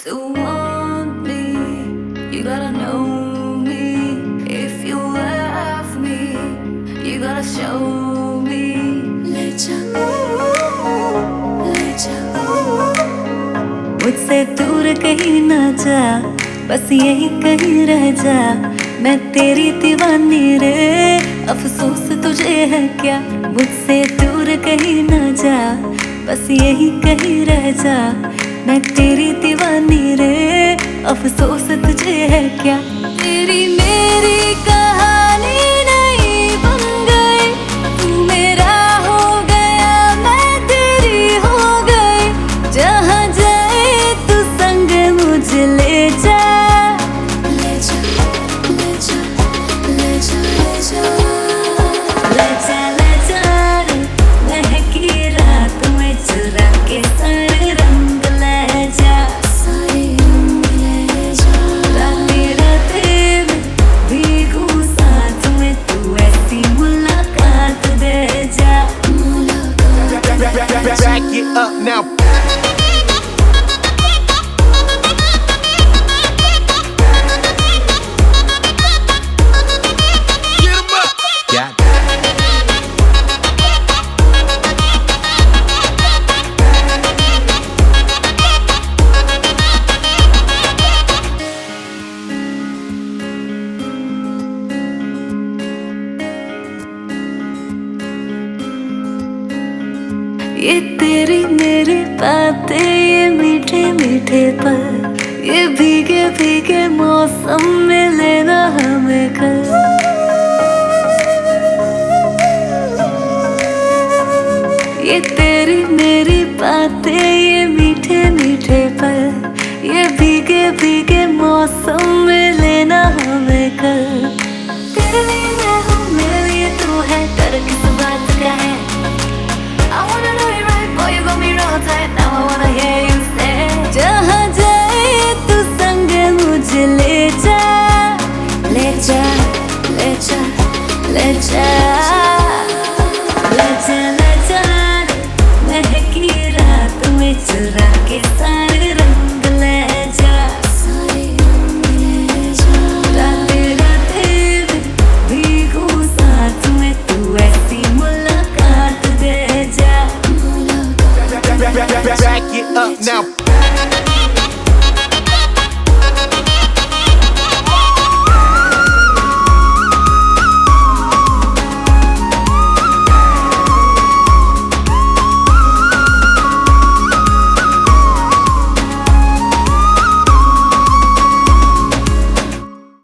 To want me, you gotta know me. If you love me, you gotta show me. ले जा मुझसे दूर कहीं ना जा, बस यही कहीं रह जा। मैं तेरी दीवानी रे, अफसोस तुझे है क्या। मुझसे दूर कहीं ना जा, बस यही कहीं रह जा। मैं तेरी दीवानी रे, अफसोस तुझे है क्या। तेरी मेरी कहानी नहीं बन गई, तू मेरा हो गया, मैं तेरी हो गई। जहाँ जाए तू संग मुझे ले जा। ले जा ले जा ले जा ले जा ले जा रे, महकी रात में चुरा के सारे रंग ले जा। सारे रंग ले जा। राते राते में भीगू साथ में, तू ऐसी मुलाकात दे जा। Back it up now. Get 'em up. Got it. ये तेरी मेरी बातें, ये मीठे मीठे पल, ये भीगे भीगे मौसम में लेना हमें कल। ये तेरी मेरी बातें, ये मीठे मीठे पल, ये भीगे भीगे मौसम